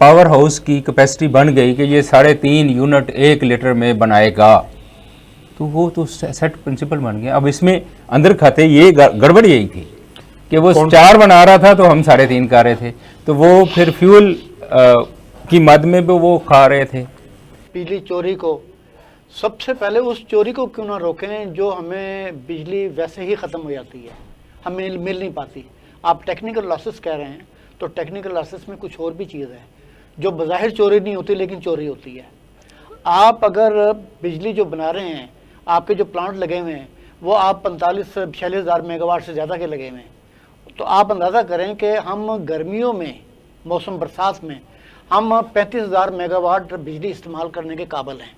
Power house की capacity बन गई कि ये 3.5 यूनिट 1 लीटर में बनाएगा, तो वो तो सेट प्रिंसिपल बन गया। अब इसमें अंदर खाते ये गड़बड़ यही थी कि वो 4 बना रहा था तो हम 3.5 खा रहे थे, तो वो फिर फ्यूल की मद में भी वो खा रहे थे। बिजली चोरी को सबसे पहले उस चोरी को क्यों ना रोकें जो हमें बिजली वैसे ही ख़त्म हो जाती है, हमें मिल नहीं पाती। आप टेक्निकल लॉसेस कह रहे हैं, तो टेक्निकल लॉसेस में कुछ और भी चीज़ है जो बज़ाहिर चोरी नहीं होती लेकिन चोरी होती है। आप अगर बिजली जो बना रहे हैं, आपके जो प्लांट लगे हुए हैं वो आप 45-46 हज़ार मेगावाट से ज़्यादा के लगे हुए हैं, तो आप अंदाज़ा करें कि हम गर्मियों में, मौसम बरसात में हम 35,000 मेगावाट बिजली इस्तेमाल करने के काबिल हैं।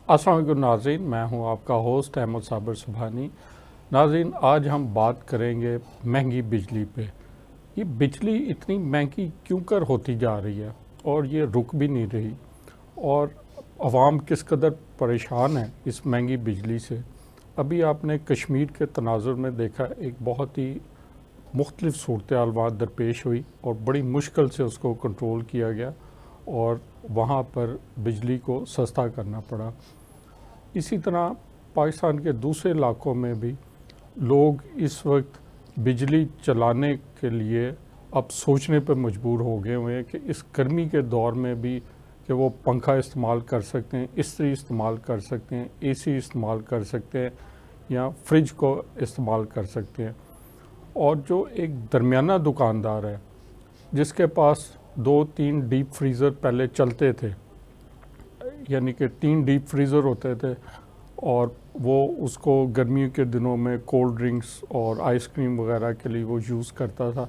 अस्सलाम वालेकुम नाज़रीन, मैं हूं आपका होस्ट अहमद साबिर सुबहानी। नाज़रीन, आज हम बात करेंगे महंगी बिजली पे। ये बिजली इतनी महंगी क्यों कर होती जा रही है और ये रुक भी नहीं रही, और अवाम किस कदर परेशान है इस महंगी बिजली से। अभी आपने कश्मीर के तनाजुर में देखा, एक बहुत ही मुख्तलिफ सूरत हाल वहाँ दरपेश हुई और बड़ी मुश्किल से उसको कंट्रोल किया गया और वहाँ पर बिजली को सस्ता करना पड़ा। इसी तरह पाकिस्तान के दूसरे इलाकों में भी लोग इस वक्त बिजली चलाने के लिए अब सोचने पर मजबूर हो गए हुए हैं कि इस गर्मी के दौर में भी कि वो पंखा इस्तेमाल कर सकते हैं, इस्त्री इस्तेमाल कर सकते हैं, एसी इस्तेमाल कर सकते हैं या फ्रिज को इस्तेमाल कर सकते हैं। और जो एक दरमियाना दुकानदार है जिसके पास 2-3 डीप फ्रीज़र पहले चलते थे, यानी कि 3 डीप फ्रीज़र होते थे और वो उसको गर्मियों के दिनों में कोल्ड ड्रिंक्स और आइसक्रीम वगैरह के लिए वो यूज़ करता था,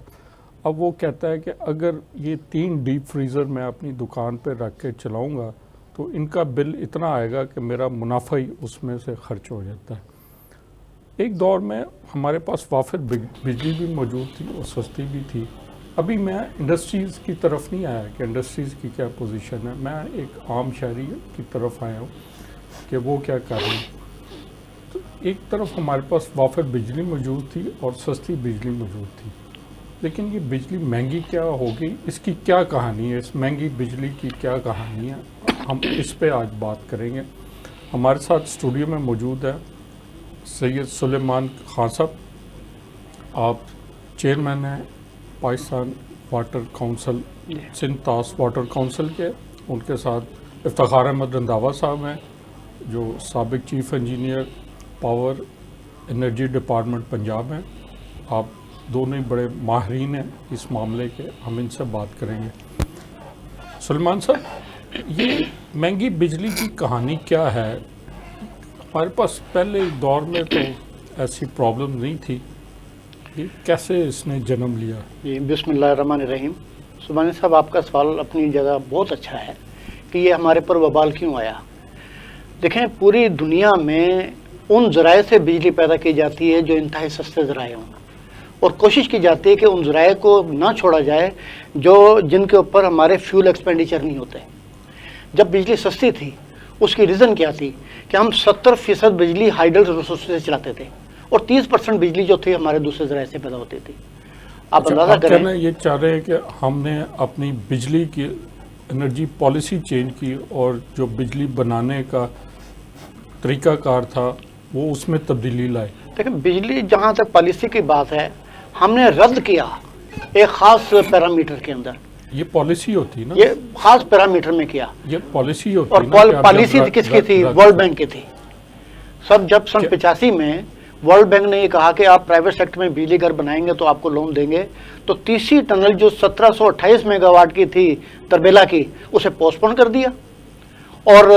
अब वो कहता है कि अगर ये 3 डीप फ्रीज़र मैं अपनी दुकान पे रख के चलाऊँगा तो इनका बिल इतना आएगा कि मेरा मुनाफा ही उसमें से खर्च हो जाता है। एक दौर में हमारे पास वाफिर बिजली भी मौजूद थी और सस्ती भी थी। अभी मैं इंडस्ट्रीज़ की तरफ नहीं आया कि इंडस्ट्रीज़ की क्या पोजीशन है, मैं एक आम शहरी की तरफ आया हूँ कि वो क्या कर रहे हैं। तो एक तरफ हमारे पास वाफिर बिजली मौजूद थी और सस्ती बिजली मौजूद थी, लेकिन ये बिजली महंगी क्या होगी, इसकी क्या कहानी है, इस महंगी बिजली की क्या कहानी है, हम इस पे आज बात करेंगे। हमारे साथ स्टूडियो में मौजूद है सैयद सुलेमान खान साहब, आप चेयरमैन हैं पाकिस्तान वाटर काउंसिल, सिंध तास वाटर काउंसिल के। उनके साथ इफ्तिखार अहमद रंधावा साहब हैं जो साबिक chief engineer power energy department Punjab हैं। आप दोनों ही बड़े माहिरीन हैं इस मामले के, हम इनसे बात करेंगे। सुलेमान साहब, ये महंगी बिजली की कहानी क्या है? हमारे पास पहले दौर में तो ऐसी प्रॉब्लम नहीं थी, ये कैसे इसने जन्म लिया? जी, बिस्मिल्लाहिर्रहमानिर्रहीम। सुबहानी साहब, आपका सवाल अपनी जगह बहुत अच्छा है कि ये हमारे पर वबाल क्यों आया। देखें, पूरी दुनिया में उन ज़राए से बिजली पैदा की जाती है जो इंतहाई सस्ते ज़राए हों, और कोशिश की जाती है कि उन ज़राए को ना छोड़ा जाए जिनके ऊपर हमारे फ्यूल एक्सपेंडिचर नहीं होते। जब बिजली सस्ती थी उसकी रीज़न क्या थी कि हम 70% बिजली हाइडल रिसोर्स से चलाते थे और 30% बिजली जो थी हमारे दूसरे ज़राए से पैदा होती थी। आप अंदाज़ा करें। ये चाह रहे हैं कि हमने अपनी बिजली की एनर्जी पॉलिसी चेंज की और जो बिजली बनाने का तरीक़ाकार था वो उसमें तब्दीली लाए। देखिए, बिजली जहाँ तक पॉलिसी की बात है, हमने रद्द किया एक ख़ास पैरामीटर के अंदर। ये पॉलिसी होती ना, ये खास पैरामीटर में किया, ये पॉलिसी होती और पॉलिसी किसकी थी? वर्ल्ड बैंक की थी। सब जब सन 85 में वर्ल्ड बैंक ने ये कहा कि आप प्राइवेट सेक्टर में बिजली घर बनाएंगे तो आपको लोन देंगे, तो तीसरी टनल जो 1728 मेगावाट की थी तरबेला की, उसे पोस्टपोन कर दिया। और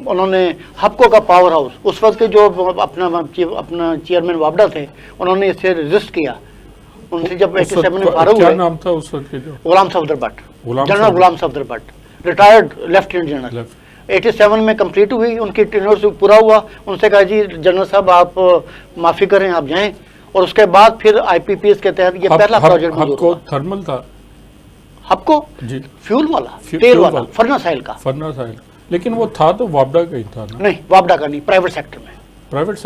उन्होंने हपको का पावर हाउस, उस वक्त के जो अपना चेयरमैन वाबडा थे, उन्होंने इसे रजिस्ट किया। उनसे जब 87 में फारूक क्या नाम था उस वक्त के? जो Ghulam Safdar Bhatt, general Ghulam Safdar Bhatt, retired lieutenant general. 87 में कंप्लीट हुई, उनकी टेन्योर से पूरा हुआ। उनसे कहा, जी जनरल साहब आप माफ़ी करें, आप जाएं। और उसके बाद फिर IPPS के तहत ये पहला प्रोजेक्ट हपको थर्मल था, हपको जी, फ्यूल वाला, तेल वाला, फर्नेस ऑयल का। लेकिन वो था तो वाबडा का ही था ना? नहीं, वाबडा का नहीं, प्राइवेट सेक्टर में। प्राइवेट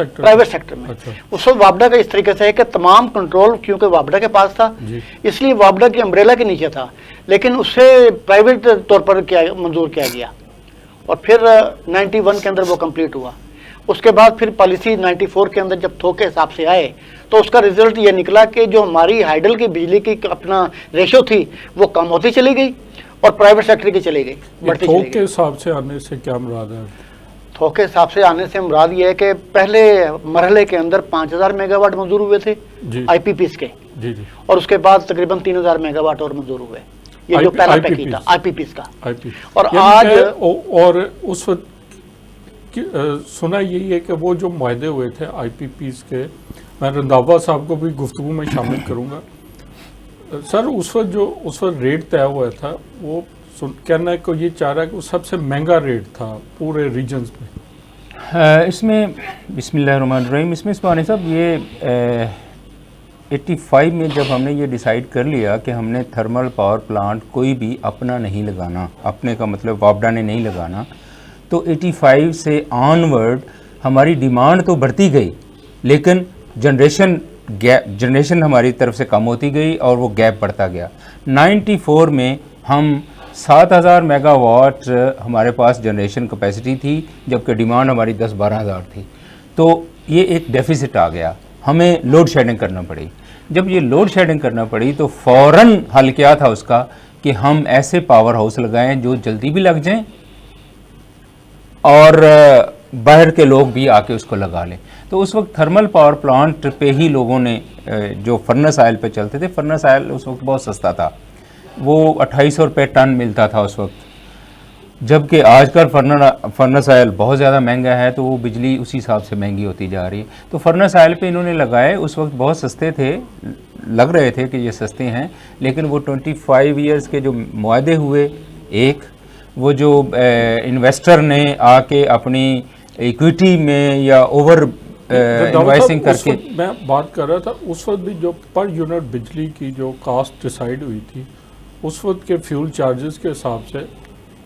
सेक्टर में। अच्छा। उस वक्त वाबडा का इस तरीके से है कि तमाम कंट्रोल क्योंकि वाबडा के पास था, इसलिए वाबडा की अम्ब्रेला के नीचे था। लेकिन उससे प्राइवेट तौर पर मंजूर किया गया और फिर 91 के अंदर वो कंप्लीट हुआ। उसके बाद फिर पॉलिसी 94 के अंदर जब थोक के हिसाब से आए तो उसका रिजल्ट ये निकला कि जो हमारी हाइडल की बिजली की अपना रेशो थी वो कम होती चली गई और प्राइवेट सेक्टर की चली गई, बढ़ती चली थोक गई। के हिसाब से आने से क्या मुराद है? थोक के हिसाब से आने से मुराद ये है कि पहले मरहले के अंदर 5000 मेगावाट मंजूर हुए थे जी आईपीपीस के, जी जी और उसके बाद तकरीबन 3000 मेगावाट और मंजूर हुए। ये जो पहला पैकेज था आईपीपीस का। आईपी और यानी आज कि और उस वक्त सुना यही है कि वो जो मायदे हुए थे आईपीपीस के, मैं रंधावा साहब को भी गुफ्तगू में शामिल करूंगा। सर उस वक्त रेट तय हुआ था, वो कहना है को ये चाह रहा है कि वो सबसे महंगा रेट था पूरे रीजन्स में। इसमें बिस्मिल्लाहिर्रहमानिर्रहीम, इसमें सुभानी साहब ये 85 में जब हमने ये डिसाइड कर लिया कि हमने थर्मल पावर प्लांट कोई भी अपना नहीं लगाना, अपने का मतलब वापडा ने नहीं लगाना, तो 85 से ऑनवर्ड हमारी डिमांड तो बढ़ती गई लेकिन जनरेशन हमारी तरफ से कम होती गई और वो गैप बढ़ता गया। 94 में हम 7000 मेगावाट हमारे पास जनरेशन कैपेसिटी थी जबकि डिमांड हमारी 10-12 हज़ार थी। तो ये एक डेफिसिट आ गया, हमें लोड शेडिंग करना पड़ी। जब ये लोड शेडिंग करना पड़ी तो फ़ौरन हल क्या था उसका कि हम ऐसे पावर हाउस लगाएं जो जल्दी भी लग जाएं और बाहर के लोग भी आके उसको लगा लें। तो उस वक्त थर्मल पावर प्लांट पे ही लोगों ने जो फर्नेस ऑयल पे चलते थे, फर्नेस ऑयल उस वक्त बहुत सस्ता था, वो 2800 रुपये टन मिलता था उस वक्त, जबकि आजकल फर्नेस ऑयल बहुत ज़्यादा महंगा है तो वो बिजली उसी हिसाब से महंगी होती जा रही है। तो फर्नेस ऑयल पे इन्होंने लगाए, उस वक्त बहुत सस्ते थे, लग रहे थे कि ये सस्ते हैं, लेकिन वो 25 ईयर्स के जो मुआहदे हुए, एक वो जो इन्वेस्टर ने आके अपनी इक्विटी में या ओवर इन्वेस्टिंग करके, मैं बात कर रहा था उस वक्त भी जो पर यूनिट बिजली की जो कास्ट डिसाइड हुई थी उस वक्त के फ्यूल चार्जेस के हिसाब से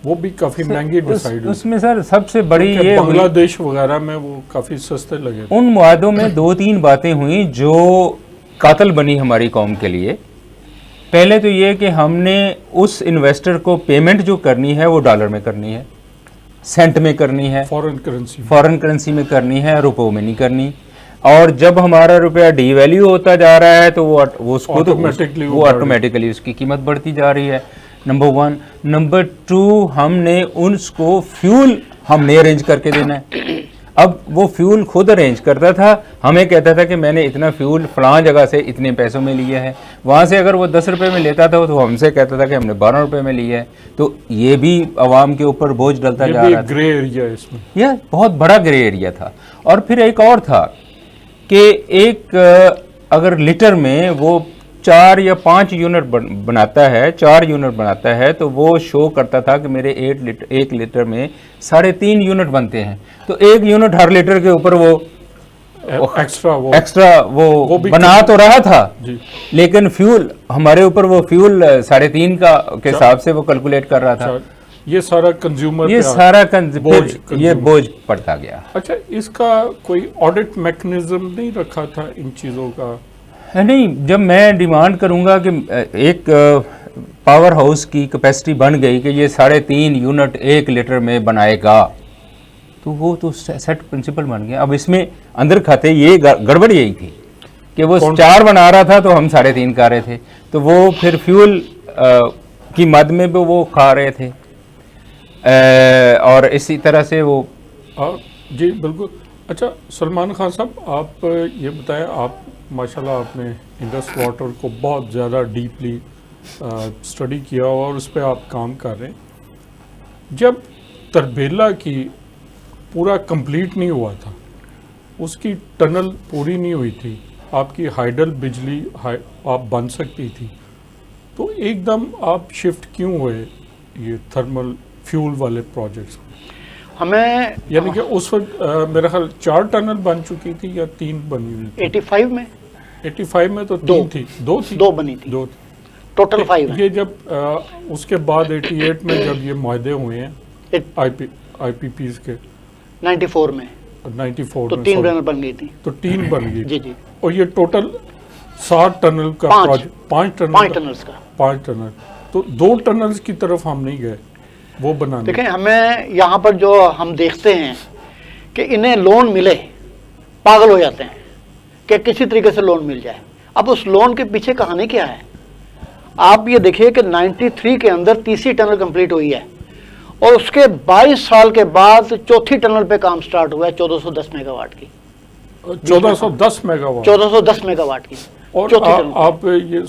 वो भी काफ़ी महंगी डिसाइड हुई। उसमें सर सबसे बड़ी ये बांग्लादेश वगैरह में वो काफ़ी सस्ते लगे। उन मुआहदों में 2-3 बातें हुई जो कातल बनी हमारी कौम के लिए। पहले तो ये कि हमने उस इन्वेस्टर को पेमेंट जो करनी है वो डॉलर में करनी है, सेंट में करनी है, फॉरेन करेंसी में करनी है, रुपयों में नहीं करनी। और जब हमारा रुपया डीवैल्यू होता जा रहा है तो वो ऑटोमेटिकली उसकी कीमत बढ़ती जा रही है, नंबर 1। नंबर 2, हमने उसको फ्यूल हमने अरेंज करके देना है। अब वो फ्यूल खुद अरेंज करता था, हमें कहता था कि मैंने इतना फ्यूल फलां जगह से इतने पैसों में लिया है, वहाँ से अगर वो 10 रुपये में लेता था तो हमसे कहता था कि हमने 12 रुपये में लिया है। तो ये भी आवाम के ऊपर बोझ डलता जा रहा था। ग्रे एरिया इसमें, यह बहुत बड़ा ग्रे एरिया था। और फिर एक और था कि एक अगर लीटर में वो 4 या 5 यूनिट बनाता है, 4 यूनिट बनाता है, तो वो शो करता था कि मेरे 1 लीटर में 3.5 यूनिट बनते हैं। तो 1 यूनिट हर लीटर के ऊपर वो एक्स्ट्रा वो बना तो रहा था जी। लेकिन फ्यूल हमारे ऊपर वो फ्यूल 3.5 का के हिसाब से वो कैलकुलेट कर रहा था। ये सारा कंज्यूमर, ये सारा ये बोझ पड़ता गया। अच्छा, इसका कोई ऑडिट मैकेनिज्म नहीं रखा था इन चीज़ों का? नहीं, जब मैं डिमांड करूंगा कि एक पावर हाउस की कैपेसिटी बन गई कि ये 3.5 यूनिट 1 लीटर में बनाएगा, तो वो तो सेट प्रिंसिपल बन गया। अब इसमें अंदर खाते ये गड़बड़ यही थी कि वो 4 बना रहा था तो हम 3.5 खा रहे थे, तो वो फिर फ्यूल की मद में भी वो खा रहे थे और इसी तरह से वो जी बिल्कुल। अच्छा सलमान खान साहब, आप ये बताएं, आप माशाल्लाह आपने इंडस वाटर को बहुत ज़्यादा डीपली स्टडी किया और उस पर आप काम कर रहे हैं। जब तरबेला की पूरा कंप्लीट नहीं हुआ था, उसकी टनल पूरी नहीं हुई थी, आपकी हाइडल बिजली आप बन सकती थी, तो एकदम आप शिफ्ट क्यों हुए ये थर्मल फ्यूल वाले प्रोजेक्ट्स में? हमें यानी कि उस वक्त मेरा ख्याल 4 टनल बन चुकी थी या 3 बनी हुई थी? 85 में तो 3 थी, 2 थी, 2 बनी थी, 2 टोटल 5। ये जब उसके बाद 88 में जब ये मुआहदे हुए हैं आईपीपीज के 94 में, 94 तो 3 टनल बन गई थी, तो 3 बन गई जी जी। और ये टोटल 7 टनल का प्रोजेक्ट, 5 टनल, 5 टनल्स का, 5 टनल तो 2 टनल्स की तरफ हम नहीं गए वो बनाने। देखें, हमें यहाँ पर जो हम देखते हैं कि इन्हें लोन मिले, पागल हो जाते हैं कि किसी तरीके से लोन मिल जाए। अब उस लोन के पीछे कहानी क्या है? आप ये देखिए कि 93 के अंदर तीसरी टनल कंप्लीट हुई है और उसके 22 साल के बाद चौथी टनल पे काम स्टार्ट हुआ है 1410 मेगावाट की। 1410 मेगावाट 1410 मेगावाट की और चौथी टनल। आप ये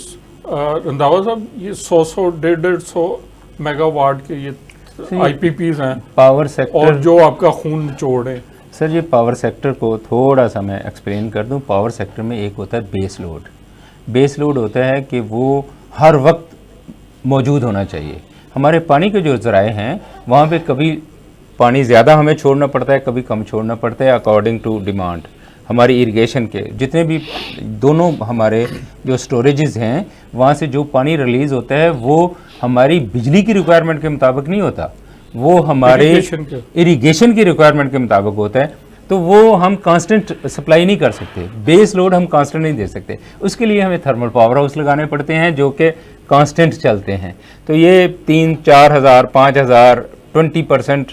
रंधावा साहब ये 100 150 मेगावाट के ये IPPs हैं पावर सेक्टर और जो आपका खून निचोड़ है। सर, ये पावर सेक्टर को थोड़ा सा मैं एक्सप्लेन कर दूं। पावर सेक्टर में एक होता है बेस लोड। बेस लोड होता है कि वो हर वक्त मौजूद होना चाहिए। हमारे पानी के जो ज़राए हैं वहाँ पे कभी पानी ज़्यादा हमें छोड़ना पड़ता है, कभी कम छोड़ना पड़ता है अकॉर्डिंग टू डिमांड। हमारी इरिगेशन के जितने भी दोनों हमारे जो स्टोरेजेस हैं वहाँ से जो पानी रिलीज़ होता है वो हमारी बिजली की रिक्वायरमेंट के मुताबिक नहीं होता, वो हमारे इरिगेशन की रिक्वायरमेंट के मुताबिक होता है। तो वो हम कांस्टेंट सप्लाई नहीं कर सकते, बेस लोड हम कांस्टेंट नहीं दे सकते। उसके लिए हमें थर्मल पावर हाउस लगाने पड़ते हैं जो कि कांस्टेंट चलते हैं। तो ये 3-4 हज़ार 5 हज़ार 20%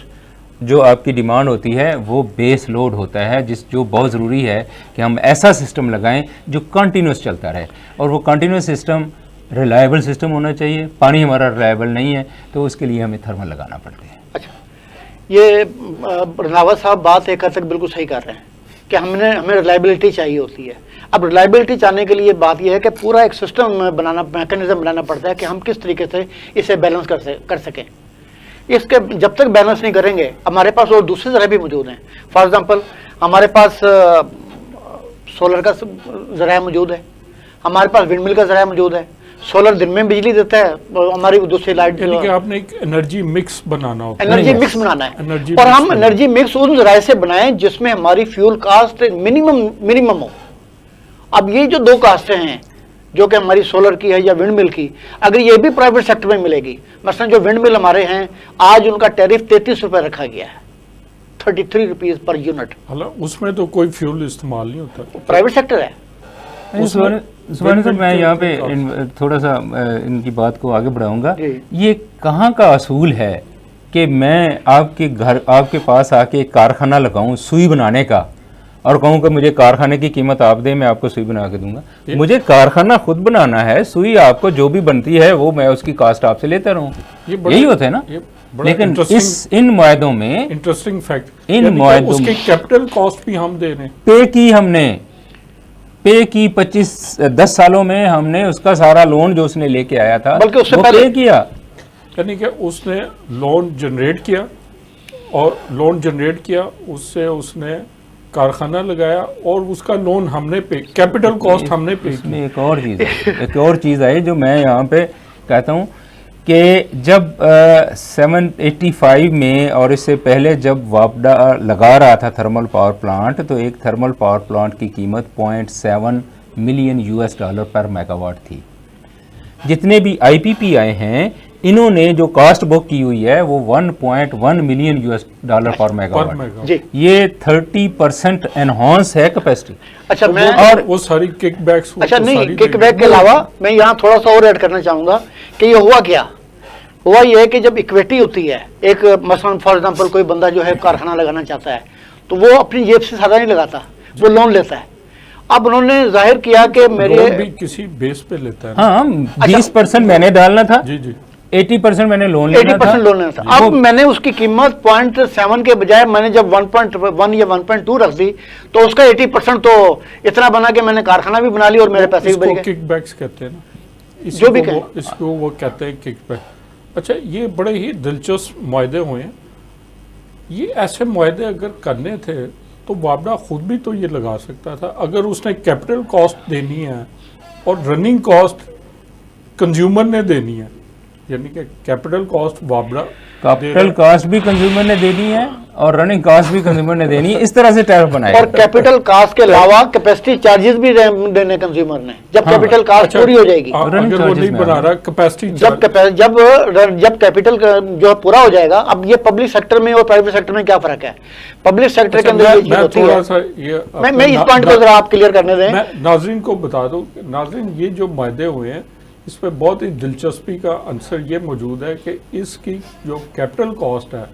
जो आपकी डिमांड होती है वो बेस लोड होता है, जो बहुत ज़रूरी है कि हम ऐसा सिस्टम लगाएं जो कंटिन्यूस चलता रहे। और वो कंटिन्यूस सिस्टम रिलायबल सिस्टम होना चाहिए। पानी हमारा रिलायबल नहीं है तो उसके लिए हमें थर्मल लगाना पड़ता है। अच्छा, ये रंधावा साहब बात एक हद तक बिल्कुल सही कर रहे हैं कि हमें रिलायबिलिटी चाहिए होती है। अब रिलायबिलिटी चाहने के लिए बात यह है कि पूरा एक सिस्टम बनाना, मैकेनिज्म बनाना पड़ता है कि हम किस तरीके से इसे बैलेंस कर सकें। इसके जब तक बैलेंस नहीं करेंगे, हमारे पास और दूसरे ज़राए भी मौजूद हैं। फॉर एग्जांपल हमारे पास सोलर का ज़राया मौजूद है, हमारे पास विंड मिल का ज़राया मौजूद है। सोलर दिन में बिजली देता है, हमारी दूसरी लाइट। यानी कि आपने एक एनर्जी मिक्स बनाना होता है। एनर्जी मिक्स बनाना है एनर्जी और हम मिक्स एनर्जी मिक्स उन ज़राए से बनाएं जिसमें हमारी फ्यूल कास्ट मिनिमम हो। अब ये जो 2 कास्टें हैं जो कि हमारी सोलर की है या विंड मिल की, अगर ये भी प्राइवेट सेक्टर में मिलेगी, मसलन जो विंड मिल हमारे हैं आज उनका टैरिफ 33 रुपये रखा गया है, 33 रुपीज़ पर यूनिट। हालांकि उसमें तो कोई फ्यूल इस्तेमाल नहीं होता, प्राइवेट सेक्टर है। सुभान सर, मैं यहाँ पे थोड़ा सा इनकी बात को आगे बढ़ाऊंगा। ये कहाँ का असूल है कि मैं आपके पास आके एक कारखाना लगाऊं सुई बनाने का और कहूँ कि मुझे कारखाने की कीमत आप दें, मैं आपको सुई बना के दूंगा। मुझे कारखाना खुद बनाना है, सुई आपको जो भी बनती है वो मैं उसकी कास्ट आपसे लेता रहूँ, यही होता है ना। लेकिन इन मुआहदों में इंटरेस्टिंग फैक्ट, इन मुआहदों उसकी कैपिटल कॉस्ट भी हम दे रहे हैं। पे की 10 सालों में हमने उसका सारा लोन जो उसने लेके आया था बल्कि उससे वो पहले पे किया। यानी कि उसने लोन जनरेट किया और लोन जनरेट किया, उससे उसने कारखाना लगाया और उसका लोन हमने पे, कैपिटल कॉस्ट हमने पे की। एक और चीज़ आई जो मैं यहाँ पे कहता हूँ कि जब 785 में और इससे पहले जब वापडा लगा रहा था थर्मल पावर प्लांट, तो एक थर्मल पावर प्लांट की कीमत $0.7 मिलियन पर मेगावाट थी। जितने भी IPP आए हैं इन्होंने जो कास्ट बुक की हुई है वो $1.1 मिलियन पर मेगावाट। ये 30% एनहांस है कैपेसिटी। अच्छा, मैं और वो सारी किकबैक्स। अच्छा नहीं, किकबैक के अलावा मैं यहाँ थोड़ा सा और ऐड करना चाहूँगा कि ये हुआ ये है कि जब इक्विटी होती है, एक मसलन फॉर एग्जांपल कोई बंदा जो है कारखाना लगाना चाहता है तो वो अपनी जेब से सादा नहीं लगाता, वो लोन लेता है। अब उन्होंने जाहिर किया कि मेरे भी किसी बेस पे लेता है। हाँ, 20% मैंने डालना था, जी जी, 80% मैंने लोन लेना था। 80% लोन लेना था। अब मैंने उसकी कीमत 0.7 के बजाय मैंने जब 1.1 या 1.2 रख दी तो उसका 80% तो इतना बना कि मैंने कारखाना भी बना लिया और मेरे पैसे भी बच गए। किकबैक्स कहते हैं ना, जो भी कहें इसको वो कहते हैं किकबैक। अच्छा, ये बड़े ही दिलचस्प मुआहदे हुए हैं। ये ऐसे मुआहदे अगर करने थे तो वापडा खुद भी तो ये लगा सकता था, अगर उसने कैपिटल कॉस्ट देनी है और रनिंग कॉस्ट कंज्यूमर ने देनी है। यानी कि कैपिटल कॉस्ट वापडा, कैपिटल कॉस्ट भी कंज्यूमर ने देनी है और रनिंग कॉस्ट भी कंज्यूमर ने देनी है। इस तरह से टैरिफ बनाया और कैपिटल कॉस्ट के अलावा कैपेसिटी चार्जेस भी देने कंज्यूमर ने जब कैपिटल कॉस्ट पूरी हो जाएगी। अगर वो नहीं बना रहा कैपेसिटी, जब कैपिटल जो है पूरा हो जाएगा। अब ये पब्लिक सेक्टर में और प्राइवेट सेक्टर में क्या फर्क है? पब्लिक सेक्टर के अंदर ये चीज होती है। मैं इस पॉइंट को जरा आप क्लियर करने दें। मैं नाजरीन को बता दूं, नाजरीन ये जो मुआहदे हुए हैं इस पर बहुत ही दिलचस्पी का आंसर ये मौजूद है कि इसकी जो कैपिटल कॉस्ट है,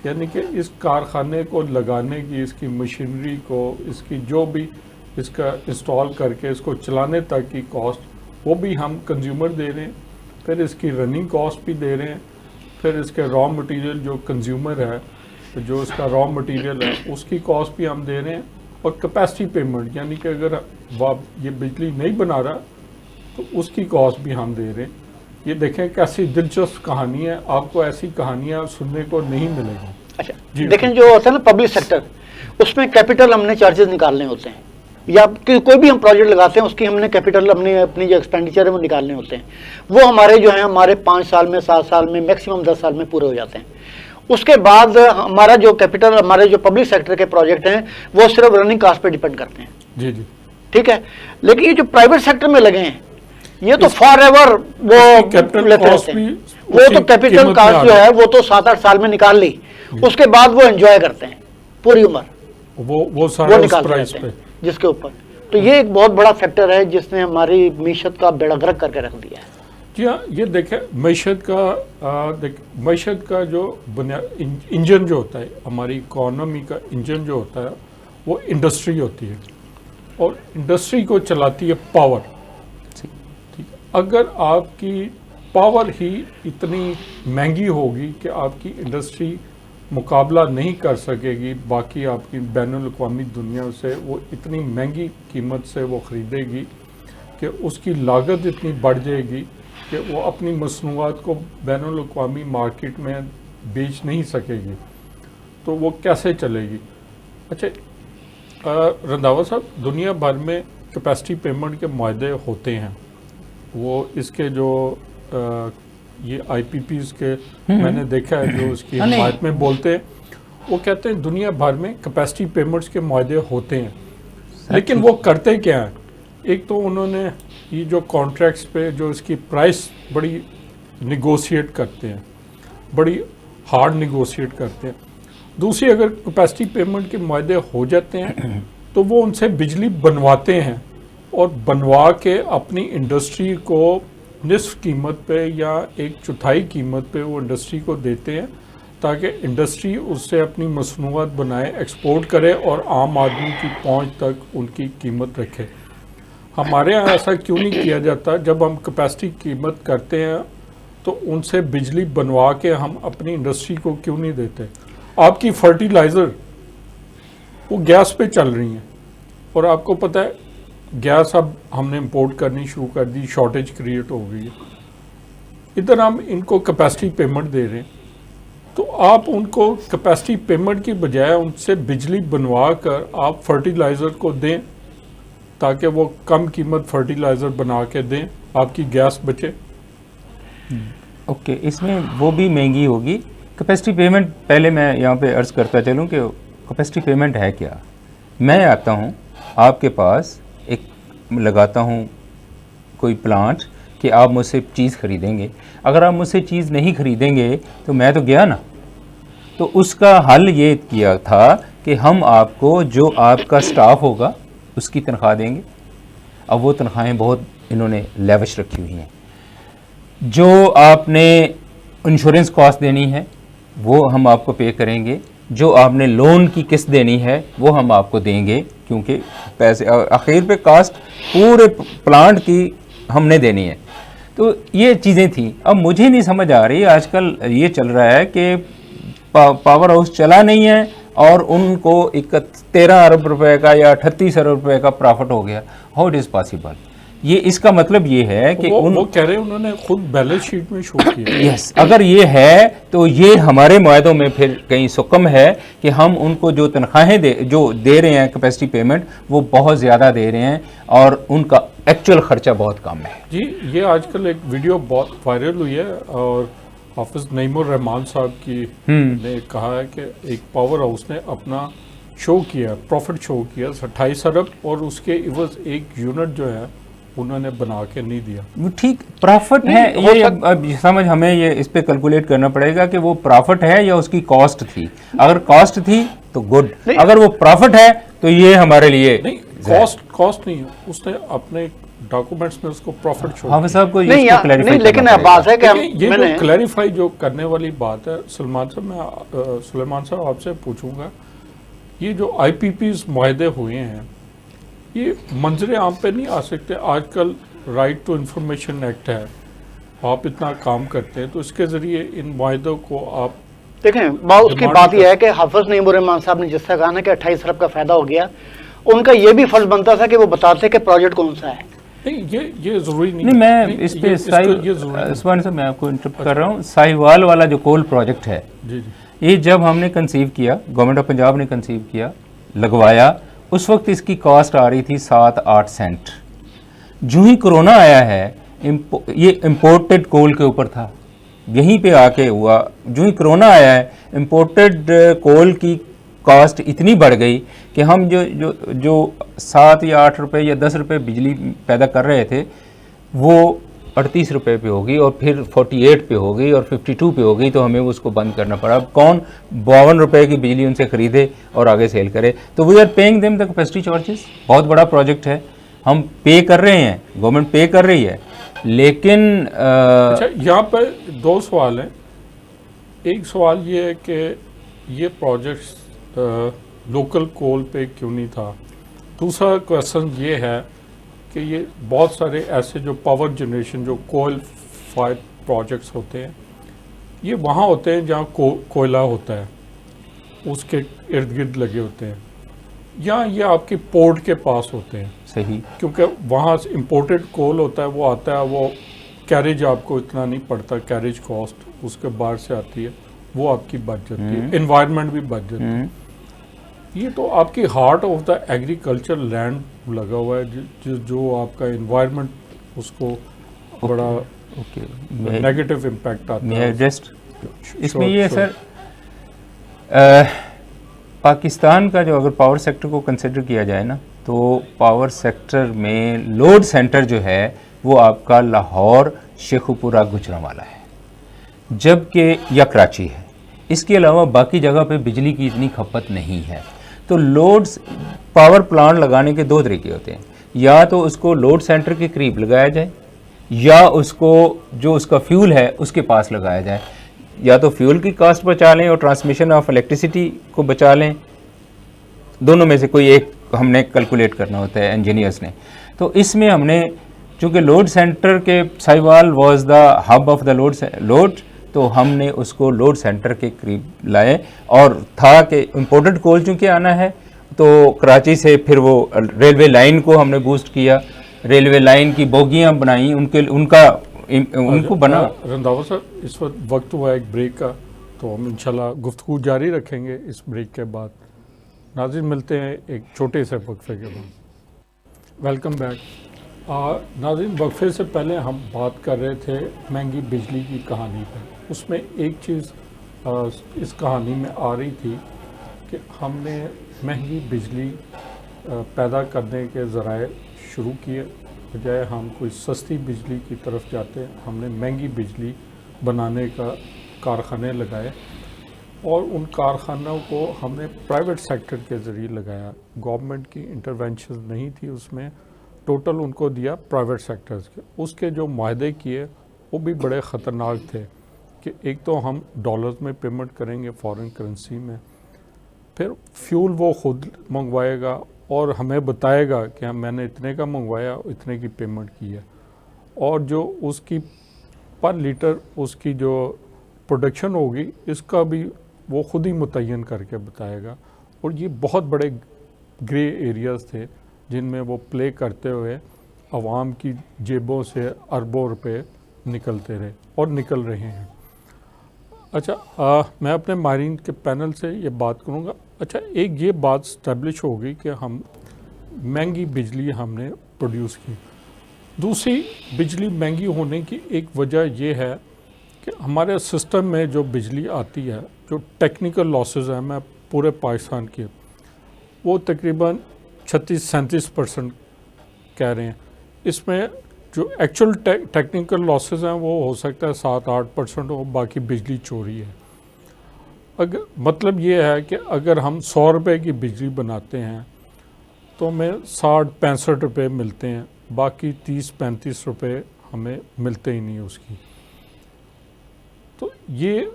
यानी कि इस कारखाने को लगाने की, इसकी मशीनरी को, इसकी जो भी इसका इंस्टॉल करके इसको चलाने तक की कॉस्ट, वो भी हम कंज्यूमर दे रहे हैं। फिर इसकी रनिंग कॉस्ट भी दे रहे हैं। फिर इसके रॉ मटेरियल जो कंज्यूमर है, तो जो इसका रॉ मटेरियल है उसकी कॉस्ट भी हम दे रहे हैं। और कैपेसिटी पेमेंट, यानी कि अगर ये बिजली नहीं बना रहा तो उसकी कॉस्ट भी हम दे रहे हैं। ये देखें कैसी दिलचस्प कहानी है, आपको ऐसी कहानियाँ सुनने को नहीं मिलेगी। अच्छा, देखें जो होता है ना पब्लिक सेक्टर, उसमें कैपिटल हमने चार्जेस निकालने होते हैं, या कोई भी हम प्रोजेक्ट लगाते हैं उसकी हमने कैपिटल अपनी जो एक्सपेंडिचर है वो निकालने होते हैं। वो हमारे जो है हमारे 5 साल में, 7 साल में, मैक्सिमम 10 साल में पूरे हो जाते हैं। उसके बाद हमारा जो कैपिटल, हमारे जो पब्लिक सेक्टर के प्रोजेक्ट हैं वो सिर्फ रनिंग कास्ट पे डिपेंड करते हैं। जी जी, ठीक है। लेकिन ये जो प्राइवेट सेक्टर में लगे हैं ये तो फॉर एवर वो लेते रहते हैं। वो तो कैपिटल कास्ट जो है वो तो 7-8 साल में निकाल ली, उसके बाद वो एंजॉय करते हैं पूरी उम्र, वो सारा वो उस प्राइस पे जिसके ऊपर। तो ये एक बहुत बड़ा फैक्टर है जिसने हमारी मीशत का बेड़ा गर्क करके रख दिया है। जी हाँ, ये देखें मीशत का जो इंजन जो होता है, हमारी इकोनॉमी का इंजन जो होता है वो इंडस्ट्री होती है, और इंडस्ट्री को चलाती है पावर। ठीक, अगर आपकी पावर ही इतनी महंगी होगी कि आपकी इंडस्ट्री मुकाबला नहीं कर सकेगी बाकी आपकी बैनुल-अक़वामी दुनिया से, वो इतनी महंगी कीमत से वो ख़रीदेगी कि उसकी लागत इतनी बढ़ जाएगी कि वो अपनी मसनूआत को बैनुल-अक़वामी मार्केट में बेच नहीं सकेगी। तो वो कैसे चलेगी? अच्छा रंधावा साहब, दुनिया भर में कैपेसिटी पेमेंट के मुआहदे होते हैं। वो इसके जो ये IPPs के मैंने देखा है जो उसकी हिमायत में बोलते हैं, वो कहते हैं दुनिया भर में कैपेसिटी पेमेंट्स के मुआहदे होते हैं, लेकिन वो करते क्या हैं? एक तो उन्होंने ये जो कॉन्ट्रैक्ट्स पे जो इसकी प्राइस बड़ी निगोशिएट करते हैं, बड़ी हार्ड निगोशिएट करते हैं। दूसरी, अगर कैपेसिटी पेमेंट के मुआहदे हो जाते हैं तो वो उनसे बिजली बनवाते हैं, और बनवा के अपनी इंडस्ट्री को निस्फ कीमत पे या 1/4 कीमत पे वो इंडस्ट्री को देते हैं, ताकि इंडस्ट्री उससे अपनी मसनूआत बनाए, एक्सपोर्ट करे और आम आदमी की पहुंच तक उनकी कीमत रखे। हमारे यहाँ ऐसा क्यों नहीं किया जाता? जब हम कैपेसिटी कीमत करते हैं तो उनसे बिजली बनवा के हम अपनी इंडस्ट्री को क्यों नहीं देते? आपकी फर्टिलाइज़र वो गैस पे चल रही हैं, और आपको पता है गैस अब हमने इंपोर्ट करनी शुरू कर दी, शॉर्टेज क्रिएट हो गई है। इधर हम इनको कैपेसिटी पेमेंट दे रहे हैं, तो आप उनको कैपेसिटी पेमेंट की बजाय उनसे बिजली बनवा कर आप फर्टिलाइज़र को दें, ताकि वो कम कीमत फर्टिलाइज़र बना के दें, आपकी गैस बचे। ओके, इसमें वो भी महंगी होगी कैपेसिटी पेमेंट। पहले मैं यहाँ पे अर्ज़ करता चलूँ कि कैपेसिटी पेमेंट है क्या। मैं आता हूँ आपके पास, एक लगाता हूँ कोई प्लांट कि आप मुझसे चीज़ ख़रीदेंगे। अगर आप मुझसे चीज़ नहीं ख़रीदेंगे तो मैं तो गया ना। तो उसका हल ये किया था कि हम आपको जो आपका स्टाफ होगा उसकी तनख्वाह देंगे। अब वो तनख्वाहें बहुत इन्होंने लेविश रखी हुई हैं। जो आपने इंश्योरेंस कॉस्ट देनी है वो हम आपको पे करेंगे, जो आपने लोन की किस्त देनी है वो हम आपको देंगे, क्योंकि पैसे आखिर पे कास्ट पूरे प्लांट की हमने देनी है। तो ये चीज़ें थी। अब मुझे नहीं समझ आ रही, आजकल ये चल रहा है कि पावर हाउस चला नहीं है और उनको 13 अरब रुपए का या 38 अरब रुपए का प्रॉफिट हो गया। How it is possible? ये इसका मतलब ये है कि वो कह रहे हैं, उन्होंने खुद बैलेंस शीट में शो किया। यस, अगर ये है तो ये हमारे मुआहदों में फिर कहीं सुकम है कि हम उनको जो तनख्वाहें जो दे रहे हैं कैपेसिटी पेमेंट, वो बहुत ज़्यादा दे रहे हैं और उनका एक्चुअल खर्चा बहुत कम है। जी, ये आजकल एक वीडियो बहुत वायरल हुई है और हाफिज नईमुर रहमान साहब की ने कहा है कि एक पावर हाउस ने अपना शो किया, प्रॉफिट शो किया 28 अरब, और उसके इवज 1 यूनिट जो है उन्होंने बना के नहीं दिया। ठीक, प्रॉफिट है ये। अब समझ हमें ये इस पे कैलकुलेट करना पड़ेगा कि वो प्रॉफिट है या उसकी कॉस्ट थी। अगर कॉस्ट थी तो गुड, अगर वो प्रॉफिट है तो ये हमारे लिए नहीं, कॉस्ट नहीं है। उसने अपने डॉक्यूमेंट्स में उसको प्रॉफिट शो हाफिज साहब को नहीं इसको यार, clarify नहीं, लेकिन करना बात पड़ेगा। है कि देखिए, ये मैंने जो क्लैरिफाई जो करने वाली बात है सलमान साहब, मैं सुलेमान साहब आपसे पूछूंगा, ये जो IPPs मुआहदे हुए हैं ये मंजरे आम पे नहीं आ सकते? आजकल राइट टू इंफॉर्मेशन एक्ट है, आप इतना काम करते हैं तो इसके ज़रिए इन मुआहदों को आप देखें, उसकी डिमांड बात यह कर- है कि हाफिज नईमुर साहब ने जिस तरह कहा ना कि 28 अरब का फायदा हो गया, उनका ये भी फर्ज बनता था कि वो बताते कि प्रोजेक्ट कौन सा है। नहीं, ये ज़रूरी नहीं नहीं, मैं नहीं, इस ये- पे इसको- ये ज़रूरी नहीं। उस्मान साहब मैं आपको इंटरप्ट कर रहा हूँ। साहिवाल वाला जो कोल प्रोजेक्ट है, जी जी ये जब हमने कंसीव किया, गवर्नमेंट ऑफ पंजाब ने कंसीव किया, लगवाया, उस वक्त इसकी कॉस्ट आ रही थी 7-8 सेंट। जो ही कोरोना आया है, ये इम्पोर्टेड कोल के ऊपर था, यहीं पे आके हुआ। जो ही कोरोना आया है, इम्पोर्टेड कोल की कॉस्ट इतनी बढ़ गई कि हम जो 7 या 8 रुपए या 10 रुपए बिजली पैदा कर रहे थे, वो 38 रुपए पे हो गई और फिर 48 पे हो गई और 52 पे हो गई, तो हमें उसको बंद करना पड़ा। अब कौन 52 रुपए की बिजली उनसे खरीदे और आगे सेल करे? तो we are paying them the capacity charges. बहुत बड़ा प्रोजेक्ट है, हम पे कर रहे हैं, गवर्नमेंट पे कर रही है, लेकिन अच्छा, यहाँ पर दो सवाल हैं। एक सवाल ये है कि ये प्रोजेक्ट्स लोकल कोल पे क्यों नहीं था। दूसरा क्वेश्चन ये है कि ये बहुत सारे ऐसे जो पावर जनरेशन जो कोयल फायर प्रोजेक्ट्स होते हैं, ये वहाँ होते हैं जहाँ कोयला होता है, उसके इर्द गिर्द लगे होते हैं, या ये आपके पोर्ट के पास होते हैं, सही, क्योंकि वहाँ से इम्पोर्टेड कोल होता है, वो आता है, वो कैरेज आपको इतना नहीं पड़ता, कैरेज कॉस्ट उसके बाहर से आती है, वो आपकी बच जाती है, एनवायरनमेंट भी बच जाती है। ये तो आपकी heart of the agriculture land लगा हुआ है, जो आपका एनवायरनमेंट उसको बड़ा ओके, नेगेटिव इम्पैक्ट आता मैं है। जस्ट इसमें Sure, ये sure. सर, पाकिस्तान का जो अगर पावर सेक्टर को कंसिडर किया जाए ना, तो पावर सेक्टर में लोड सेंटर जो है वो आपका लाहौर, शेखुपुरा, गुजरांवाला है, जबकि या कराची है। इसके अलावा बाकी जगह पे बिजली की इतनी खपत नहीं है। तो लोड्स पावर प्लांट लगाने के दो तरीके होते हैं, या तो उसको लोड सेंटर के करीब लगाया जाए, या उसको जो उसका फ्यूल है उसके पास लगाया जाए। या तो फ्यूल की कॉस्ट बचा लें और ट्रांसमिशन ऑफ इलेक्ट्रिसिटी को बचा लें, दोनों में से कोई एक हमने कैलकुलेट करना होता है इंजीनियर्स ने। तो इसमें हमने, चूँकि लोड सेंटर के Sahiwal was the hub of the load, तो हमने उसको लोड सेंटर के करीब लाए, और था कि इम्पोर्टेड कोल चूँकि आना है, तो कराची से फिर वो रेलवे लाइन को हमने बूस्ट किया, रेलवे लाइन की बोगियाँ बनाई, उनको बना। रंधावा साहब, इस वक्त हुआ एक ब्रेक का, तो हम इंशाल्लाह गुफ्तगू जारी रखेंगे इस ब्रेक के बाद। नाज़रीन, मिलते हैं एक छोटे से वक्फे के बाद। Welcome back. नाज़रीन, वक्फे से पहले हम बात कर रहे थे महंगी बिजली की कहानी पर। उसमें एक चीज़ इस कहानी में आ रही थी कि हमने महंगी बिजली पैदा करने के ज़राए शुरू किए, बजाय हम कोई सस्ती बिजली की तरफ जाते, हमने महंगी बिजली बनाने का कारखाने लगाए, और उन कारखानों को हमने प्राइवेट सेक्टर के ज़रिए लगाया। गवर्नमेंट की इंटरवेंशन नहीं थी उसमें, टोटल उनको दिया प्राइवेट सेक्टर्स के। उसके जो मुआहदे किए वो भी बड़े ख़तरनाक थे कि एक तो हम डॉलर्स में पेमेंट करेंगे, फॉरेन करेंसी में, फिर फ्यूल वो खुद मंगवाएगा और हमें बताएगा कि हम मैंने इतने का मंगवाया, इतने की पेमेंट की है, और जो उसकी पर लीटर उसकी जो प्रोडक्शन होगी इसका भी वो खुद ही मुतय्यन करके बताएगा। और ये बहुत बड़े ग्रे एरियाज़ थे जिनमें वो प्ले करते हुए आवाम की जेबों से अरबों रुपए निकलते रहे और निकल रहे हैं। अच्छा, मैं अपने माहिरीन के पैनल से ये बात करूँगा। अच्छा, एक ये बात स्टैब्लिश हो गई कि हम महंगी बिजली हमने प्रोड्यूस की। दूसरी, बिजली महंगी होने की एक वजह ये है कि हमारे सिस्टम में जो बिजली आती है, जो टेक्निकल लॉसेस हैं, मैं पूरे पाकिस्तान के, वो तकरीबन 36-37% कह रहे हैं। इसमें जो एक्चुअल टेक्निकल लॉसेस हैं वो हो सकता है 7-8% हो, बाकी बिजली चोरी है। अगर मतलब ये है कि अगर हम 100 रुपये की बिजली बनाते हैं तो हमें 60-65 रुपये मिलते हैं बाकी 30-35 रुपए हमें मिलते ही नहीं उसकी। तो ये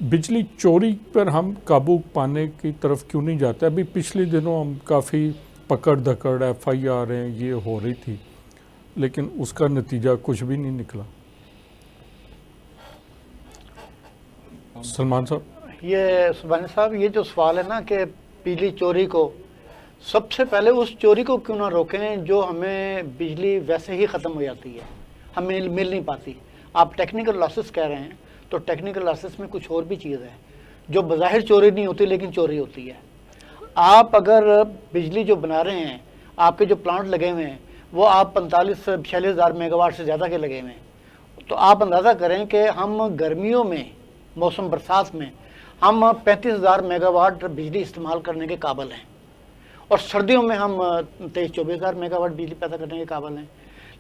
बिजली चोरी पर हम काबू पाने की तरफ क्यों नहीं जाते? अभी पिछले दिनों हम काफ़ी पकड़ धकड़ FIR हैं ये हो रही थी, लेकिन उसका नतीजा कुछ भी नहीं निकला। सलमान साहब, ये सुभानी साहब, ये जो सवाल है ना कि बिजली चोरी को, सबसे पहले उस चोरी को क्यों ना रोकें जो हमें बिजली वैसे ही ख़त्म हो जाती है, हमें मिल नहीं पाती। आप टेक्निकल लॉसेस कह रहे हैं, तो टेक्निकल लॉसेस में कुछ और भी चीज़ है जो बज़ाहिर चोरी नहीं होती लेकिन चोरी होती है। आप अगर बिजली जो बना रहे हैं, आपके जो प्लांट लगे हुए हैं वो आप 45-46 हज़ार मेगावाट से ज़्यादा के लगे हुए हैं, तो आप अंदाज़ा करें कि हम गर्मियों में, मौसम बरसात में हम 35,000 मेगावाट बिजली इस्तेमाल करने के काबिल हैं, और सर्दियों में हम 23-24 हज़ार मेगावाट बिजली पैदा करने के काबिल हैं।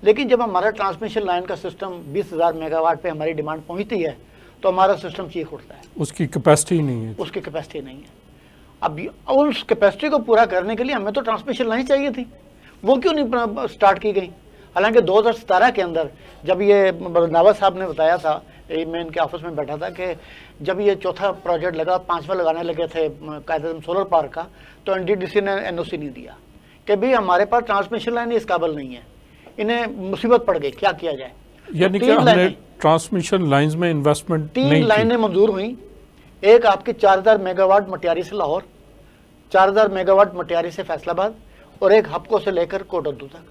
लेकिन जब हमारा ट्रांसमिशन लाइन का सिस्टम 20,000 मेगावाट पे हमारी डिमांड पहुंचती है तो हमारा सिस्टम चीख उठता है, उसकी कैपेसिटी नहीं है। उसकी कैपेसिटी नहीं है। अब उस कैपेसिटी को पूरा करने के लिए हमें तो ट्रांसमिशन लाइन चाहिए थी, वो क्यों नहीं स्टार्ट की गई? हालांकि 2017 के अंदर जब ये रंधावा साहब ने बताया था, मैं इनके ऑफिस में बैठा था, कि जब ये चौथा प्रोजेक्ट लगा, 5वां लगाने लगे थे कायदे सोलर पार्क का, तो NDDC ने NOC नहीं दिया कि भाई हमारे पास ट्रांसमिशन लाइन इस काबिल नहीं है, इन्हें मुसीबत पड़ गई, क्या किया जाए। यानी कि हमने ट्रांसमिशन लाइंस में इन्वेस्टमेंट नहीं की। 3 लाइनें मंजूर हुई, एक आपकी 4,000 मेगावाट मटियारी से लाहौर, 4,000 मेगावाट मटियारी से फैसलाबाद, और एक हपको से लेकर कोटद्दू तक।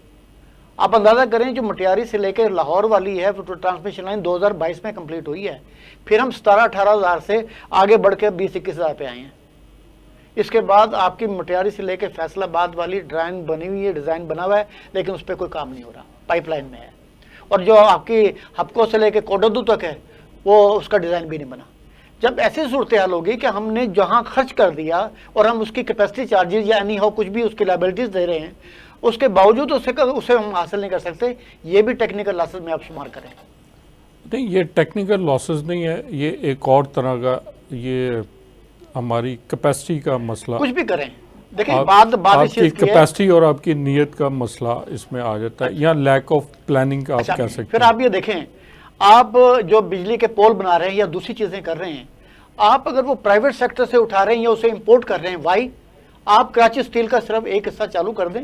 आप अंदाज़ा करें जो मटियारी से लेकर लाहौर वाली है तो ट्रांसमिशन लाइन 2022 में कंप्लीट हुई है, फिर हम 17-18 हज़ार से आगे बढ़ के 20-21 हज़ार पे आए हैं। इसके बाद आपकी मटियारी से लेकर फैसलाबाद वाली ड्राइंग बनी हुई है, डिज़ाइन बना हुआ है, लेकिन उस पर कोई काम नहीं हो रहा, पाइपलाइन में है। और जो आपकी हपको से लेकर कोटद्दू तक है वो उसका डिज़ाइन भी नहीं बना। जब ऐसी सूरत हाल होगी कि हमने जहाँ खर्च कर दिया और हम उसकी कैपेसिटी चार्जेज या एनी हाउ कुछ भी उसकी लाइबिलिटीज दे रहे हैं, उसके बावजूद उसे हम हासिल नहीं कर सकते, ये भी टेक्निकल लॉसेस में आप शुमार करें। नहीं, ये टेक्निकल लॉसेस नहीं है, ये एक और तरह का, ये हमारी कैपेसिटी का मसला। कुछ भी करें, देखिए बात आपकी कैपेसिटी और आपकी नीयत का मसला इसमें आ जाता है, या लैक ऑफ प्लानिंग आप कह सकते हैं। फिर आप ये देखें, आप जो बिजली के पोल बना रहे हैं या दूसरी चीजें कर रहे हैं, आप अगर वो प्राइवेट सेक्टर से उठा रहे हैं या उसे इंपोर्ट कर रहे हैं, वाई? आप कराची स्टील का सिर्फ एक हिस्सा चालू कर दें,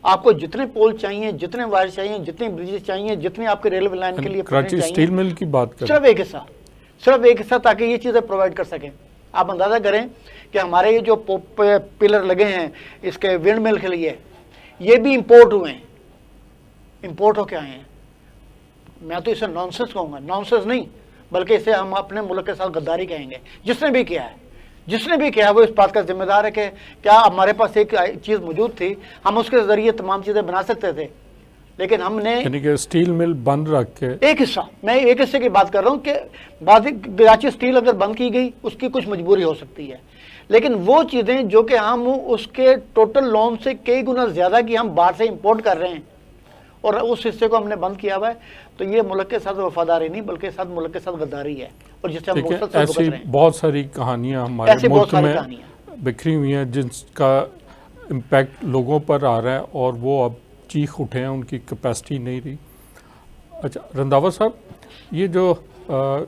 आपको जितने पोल चाहिए, जितने वायर चाहिए, जितने ब्रिजेस चाहिए, जितने आपके रेलवे लाइन के लिए कराची स्टील मिल की बात करें, सिर्फ एक हिस्सा ताकि ये चीज़ें प्रोवाइड कर सकें। आप अंदाज़ा करें कि हमारे ये जो पिलर लगे हैं इसके विंड मिल के लिए, ये भी इंपोर्ट हुए हैं, इंपोर्ट होके आए हैं। मैं तो इसे नॉनसेंस कहूँगा, नॉनसेंस नहीं बल्कि इसे हम अपने मुल्क के साथ गद्दारी कहेंगे। जिसने भी किया है वो इस बात का जिम्मेदार है कि क्या हमारे पास एक चीज़ मौजूद थी, हम उसके ज़रिए तमाम चीज़ें बना सकते थे, लेकिन हमने यानी कि स्टील मिल बंद रख के एक हिस्सा, मैं एक हिस्से की बात कर रहा हूँ कि कराची स्टील अगर बंद की गई उसकी कुछ मजबूरी हो सकती है, लेकिन वो चीज़ें जो कि हम उसके टोटल लोन से कई गुना ज़्यादा की हम बाहर से इंपोर्ट कर रहे हैं और उस हिस्से को हमने बंद किया हुआ है, तो ये मुल्क के साथ वफादारी नहीं बल्कि साथ मुल्क के साथ गद्दारी है। और जिससे हम मुल्क से ऐसी बहुत सारी कहानियाँ हमारे मुल्क में बिखरी हुई हैं जिसका इम्पैक्ट लोगों पर आ रहा है और वो अब चीख उठे हैं, उनकी कैपेसिटी नहीं रही। अच्छा रंधावा साहब, ये जो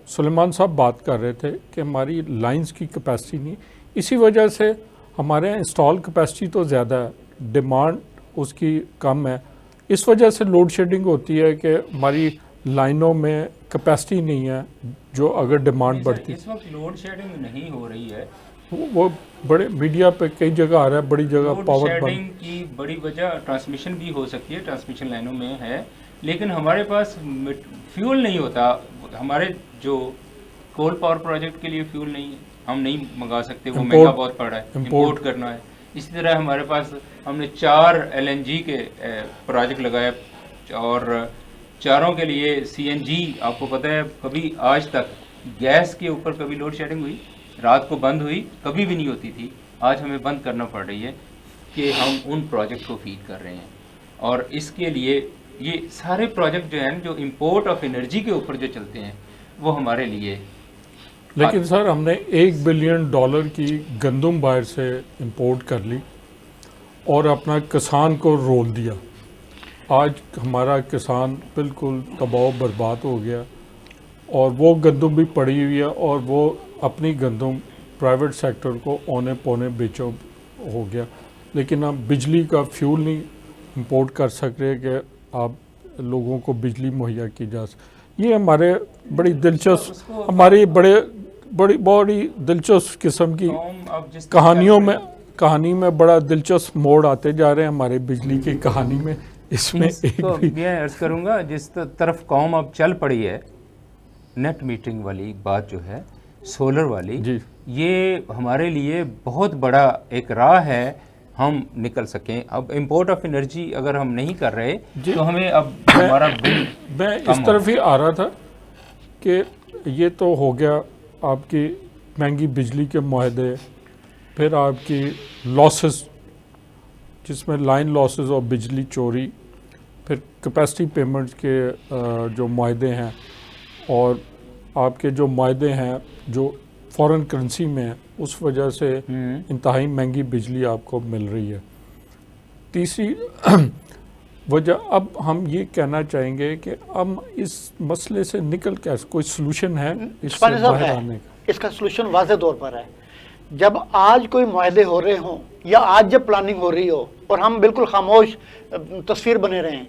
सुलेमान साहब बात कर रहे थे कि हमारी लाइंस की कैपेसिटी नहीं, इसी वजह से हमारे यहाँ इंस्टॉल कैपेसिटी तो ज़्यादा है, डिमांड उसकी कम है, इस वजह से लोड शेडिंग होती है कि हमारी लाइनों में कैपेसिटी नहीं है, जो अगर डिमांड बढ़ती है। इस वक्त लोड शेडिंग नहीं हो रही है, वो बड़े मीडिया पे कई जगह आ रहा है, बड़ी जगह पावर शेडिंग की बड़ी वजह ट्रांसमिशन भी हो सकती है, ट्रांसमिशन लाइनों में है, लेकिन हमारे पास फ्यूल नहीं होता। हमारे जो कोल पावर प्रोजेक्ट के लिए फ्यूल नहीं है, हम नहीं मंगा सकते, वो महंगा बहुत पड़ रहा है, इंपोर्ट करना है। इसी तरह हमारे पास हमने 4 LNG के प्रोजेक्ट लगाए और चारों के लिए CNG, आपको पता है कभी आज तक गैस के ऊपर कभी लोड शेडिंग हुई, रात को बंद हुई, कभी भी नहीं होती थी। आज हमें बंद करना पड़ रही है कि हम उन प्रोजेक्ट को फीड कर रहे हैं, और इसके लिए ये सारे प्रोजेक्ट जो हैं जो इंपोर्ट ऑफ एनर्जी के ऊपर जो चलते हैं वो हमारे लिए। लेकिन सर हमने $1 बिलियन की गंदम बाहर से इंपोर्ट कर ली और अपना किसान को रोल दिया। आज हमारा किसान बिल्कुल तबाह बर्बाद हो गया और वो गंदम भी पड़ी हुई है और वो अपनी गंदम प्राइवेट सेक्टर को औने पौने बेचो हो गया, लेकिन आप बिजली का फ्यूल नहीं इंपोर्ट कर सक रहे कि आप लोगों को बिजली मुहैया की जा सके। ये हमारे बड़ी दिलचस्प हमारी बड़ी दिलचस्प किस्म की कहानी में बड़ा दिलचस्प मोड़ आते जा रहे हैं हमारे बिजली की कहानी में। इसमें एक तो भी मैं अर्ज करूँगा जिस तरफ कौम अब चल पड़ी है, नेट मीटरिंग वाली बात जो है, सोलर वाली जी, ये हमारे लिए बहुत बड़ा एक राह है, हम निकल सकें। अब इंपोर्ट ऑफ एनर्जी अगर हम नहीं कर रहे तो हमें अब हमारा बिल मैं इस तरफ ही आ रहा था कि ये तो हो गया आपकी महंगी बिजली के मुआहदे, फिर आपकी लॉसेस जिसमें लाइन लॉसेस और बिजली चोरी, फिर कैपेसिटी पेमेंट्स के जो मुआहदे हैं और आपके जो मुआहदे हैं जो फॉरेन करेंसी में है, उस वजह से इंतहाई महंगी बिजली आपको मिल रही है। तीसरी वजह, अब हम ये कहना चाहेंगे कि हम इस मसले से निकल कैसे, कोई सलूशन है इससे बाहर आने का? इसका सलूशन वाज़ेह तौर पर है। जब आज कोई मुआहदे हो रहे हों या आज जब प्लानिंग हो रही हो और हम बिल्कुल खामोश तस्वीर बने रहें,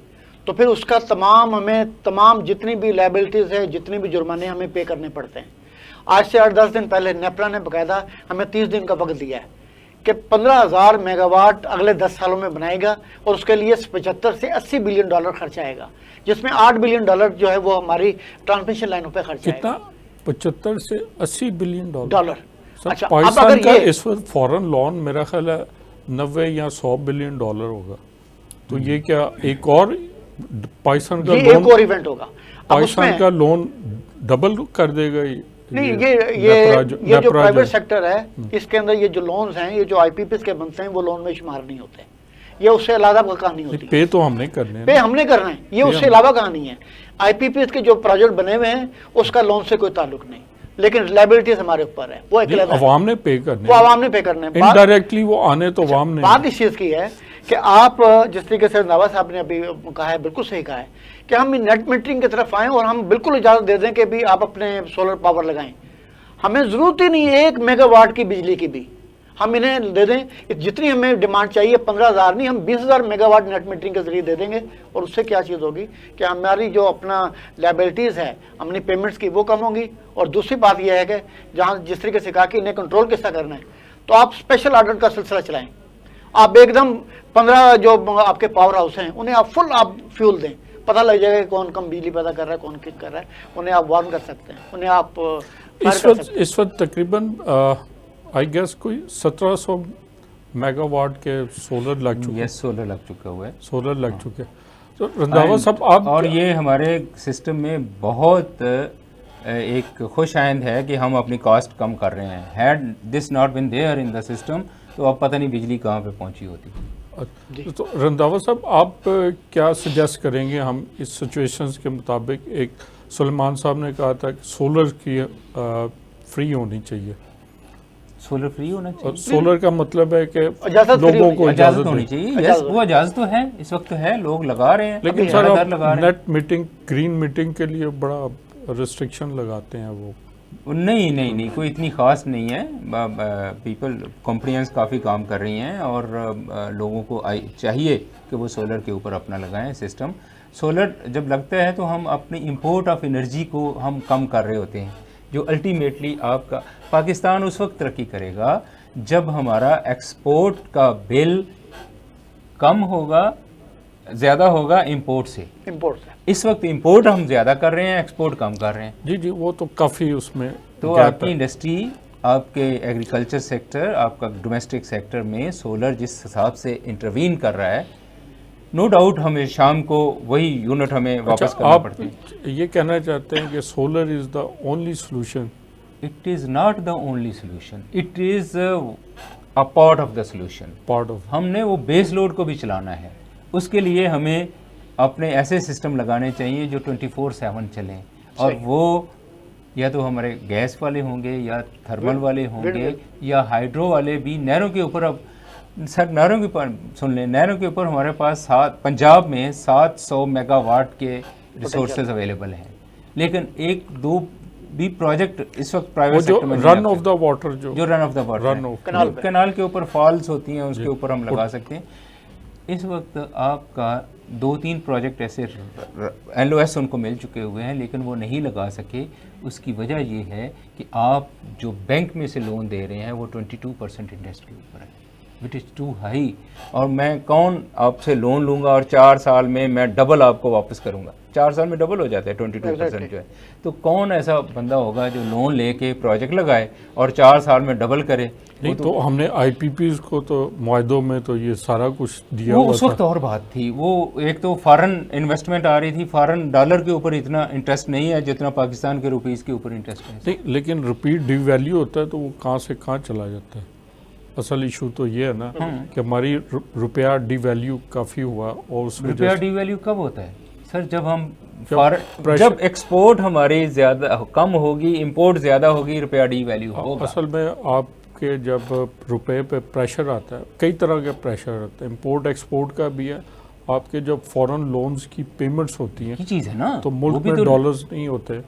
तो फिर उसका तमाम जितनी भी लायबिलिटीज़ है, जितने भी जुर्माने हमें पे करने पड़ते हैं। आज से 8-10 दिन पहले नेपरा ने बाकायदा हमें 30 दिन का वक्त दिया है कि 15,000 मेगावाट अगले 10 सालों में बनाएगा और उसके लिए 75 से 80 बिलियन डॉलर खर्च आएगा, जिसमें 8 बिलियन डॉलर जो है वो हमारी ट्रांसमिशन लाइनों पर खर्च कितना? आएगा। 75 से 80 बिलियन डॉलर। अच्छा, पाकिस्तान का इस वक्त फॉरेन लोन मेरा ख्याल है 90 या 100 बिलियन डॉलर होगा। तो ये क्या एक और पाकिस्तान का लोन, एक और इवेंट होगा? पाकिस्तान का लोन डबल कर देगा? नहीं, ये जो प्राइवेट सेक्टर है, इसके अंदर ये जो लोन्स हैं, ये जो आईपीपीएस के बनते हैं, वो लोन में शुमार नहीं होते। ये उससे अलावा कहानी होती है। पे तो हमने करने हैं, पे हमने करना है, ये उससे अलावा कहानी है। आईपीपीएस के जो प्रोजेक्ट बने हुए हैं उसका लोन से कोई ताल्लुक नहीं, लेकिन लायबिलिटीज हमारे ऊपर है, वो अवाम ने पे करने, वो अवाम ने पे करने। इनडायरेक्टली वो आने तो अवाम ने। बात इस चीज़ की है कि आप जिस तरीके से नवाज साहब ने अभी कहा है, बिल्कुल सही कहा है कि हम नेट मीटरिंग की तरफ आएँ और हम बिल्कुल इजाज़त दे दें कि भी आप अपने सोलर पावर लगाएं। हमें ज़रूरत ही नहीं है 1 मेगावाट की बिजली की भी, हम इन्हें दे दें जितनी हमें डिमांड चाहिए, 15,000 नहीं, हम 20,000 मेगावाट नेट मीटरिंग के जरिए दे देंगे। और उससे क्या चीज़ होगी कि हमारी जो अपना लायबिलिटीज़ है, अपनी पेमेंट्स की, वो कम होंगी। और दूसरी बात यह है कि जहाँ जिस तरीके से कहा कि इन्हें कंट्रोल किस तरह करना है, तो आप स्पेशल ऑर्डर का सिलसिला चलाएँ। आप एकदम 15 जो आपके पावर हाउस हैं उन्हें आप फुल फ्यूल दें, पता लग जाएगा कि कौन कम बिजली पैदा कर रहा है, कौन किस कर रहा है। उन्हें आप वार्न कर सकते हैं, उन्हें आप इस वक्त तकरीबन आई गेस कोई 1700 मेगावाट के सोलर लग चुके हैं। सोलर लग चुका हुआ है, सोलर लग चुके हैं। तो रंधावा साहब आप, और ये हमारे सिस्टम में बहुत एक खुश आइंद है कि हम अपनी कॉस्ट कम कर रहे हैं। Had this not been there in the system तो अब पता नहीं बिजली कहाँ पे पहुंची होती। तो रंधावा साहब आप क्या सजेस्ट करेंगे हम इस सिचुएशंस के मुताबिक? एक सुलेमान साहब ने कहा था कि सोलर की फ्री होनी चाहिए। सोलर फ्री होना चाहिए। सोलर का मतलब है कि लोगों को इजाजत होनी चाहिए। यस, वो इजाजत तो है, इस वक्त तो है, लोग लगा रहे हैं। लेकिन sir net meeting, green meeting के लिए बड़ा रिस्ट्रिक्शन लगाते हैं वो। नहीं, कोई इतनी ख़ास नहीं है। कंपनियां काफ़ी काम कर रही हैं और लोगों को चाहिए कि वो सोलर के ऊपर अपना लगाएं सिस्टम। सोलर जब लगता है तो हम अपनी इंपोर्ट ऑफ एनर्जी को हम कम कर रहे होते हैं, जो अल्टीमेटली आपका पाकिस्तान उस वक्त तरक्की करेगा जब हमारा एक्सपोर्ट का बिल कम होगा, ज़्यादा होगा इंपोर्ट से। इस वक्त इंपोर्ट हम ज़्यादा कर रहे हैं, एक्सपोर्ट कम कर रहे हैं। जी, वो तो काफ़ी उसमें तो आपकी इंडस्ट्री, आपके एग्रीकल्चर सेक्टर, आपका डोमेस्टिक सेक्टर में सोलर जिस हिसाब से इंटरवीन कर रहा है, नो डाउट हमें शाम को वही यूनिट हमें वापस करना पड़ती है। ये कहना चाहते हैं कि solar is the only solution? It is not the only solution, it is a part of the solution. हमने वो बेस लोड को भी चलाना है, उसके लिए हमें अपने ऐसे सिस्टम लगाने चाहिए जो 24/7 चलें। और वो या तो हमारे गैस वाले होंगे या थर्मल वाले होंगे या हाइड्रो वाले भी। नहरों के ऊपर अब सर नहरों के ऊपर सुन लें, नहरों के ऊपर हमारे पास पंजाब में 700 मेगावाट के रिसोर्सेज अवेलेबल हैं, लेकिन एक दो भी प्रोजेक्ट इस वक्त प्राइवेट जो सेक्टर में रन ऑफ द वाटर जो run of the water Run of- canal के ऊपर फॉल्स होती हैं, उसके ऊपर हम लगा सकते हैं। इस वक्त आपका 2-3 प्रोजेक्ट ऐसे LOS उनको मिल चुके हुए हैं, लेकिन वो नहीं लगा सके। उसकी वजह ये है कि आप जो बैंक में से लोन दे रहे हैं वो 22% इंटरेस्ट के ऊपर है, विच इज़ टू हाई। और मैं कौन आपसे लोन लूँगा और 4 साल में मैं डबल आपको वापस करूँगा? 4 साल में डबल हो जाता है 22% जो है। तो कौन ऐसा बंदा होगा जो लोन लेके प्रोजेक्ट लगाए और 4 साल में डबल करे? नहीं, तो हमने IPPs को तो मुआहदों में तो ये सारा कुछ दिया वो हुआ उस था। वक्त और बात थी। वो एक तो फॉरेन इन्वेस्टमेंट आ रही थी, फॉरेन डॉलर के ऊपर इतना इंटरेस्ट नहीं है जितना पाकिस्तान के रुपीस के ऊपर इंटरेस्ट है। नहीं, लेकिन रुपी डिवैल्यू होता है तो वो कहाँ से कहाँ चला जाता है। असल इशू तो ये है ना कि हमारी रुपया डिवैल्यू काफ़ी हुआ और उस रुपया वजह से डिवैल्यू कब होता है सर? जब हम pressure- जब एक्सपोर्ट हमारी ज़्यादा कम होगी, इंपोर्ट ज़्यादा होगी, रुपया डिवैल्यू होगा। असल में आपके जब रुपए पे प्रेशर आता है, कई तरह के प्रेशर आता है, इंपोर्ट एक्सपोर्ट का भी है। आपके जब फॉरेन लोन्स की पेमेंट्स होती हैं ये चीज़ है ना, तो वो मुल्क भी में तो डॉलर्स नहीं होते,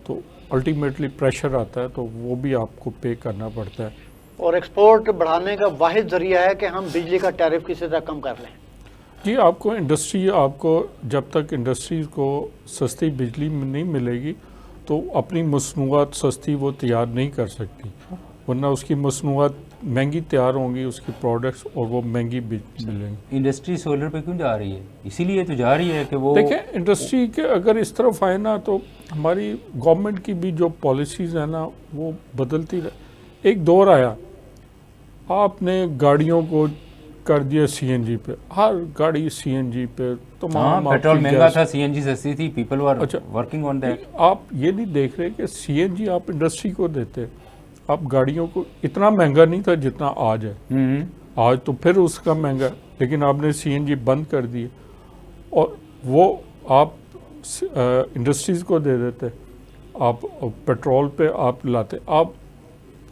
तो अल्टीमेटली प्रेशर आता है, तो वो भी आपको पे करना पड़ता है। और एक्सपोर्ट बढ़ाने का वाहिद जरिया है कि हम बिजली का टैरिफ किसी तरह कम कर लें। जी, आपको इंडस्ट्री, आपको जब तक इंडस्ट्रीज़ को सस्ती बिजली नहीं मिलेगी तो अपनी मसनूआत सस्ती वो तैयार नहीं कर सकती, वरना उसकी मसनूआत महंगी तैयार होंगी, उसकी प्रोडक्ट्स, और वो महंगी मिलेंगी। इंडस्ट्री सोलर पे क्यों जा रही है? इसीलिए तो जा रही है कि वो देखें, इंडस्ट्री के अगर इस तरफ आए ना तो हमारी गवर्नमेंट की भी जो पॉलिसीज़ है ना वो बदलती रहे। एक दौर आया, आपने गाड़ियों को कर दिया CNG पे, हर गाड़ी CNG पे, तो हाँ, पेट्रोल महंगा था, CNG सस्ती थी, पीपल वर अच्छा। Working on that. आप ये नहीं देख रहे कि CNG आप इंडस्ट्री को देते, आप गाड़ियों को इतना महंगा नहीं था जितना आज है। आज तो फिर उसका महंगा, लेकिन आपने CNG बंद कर दिए और वो आप इंडस्ट्रीज़ को दे देते, आप पेट्रोल पे आप लाते। आप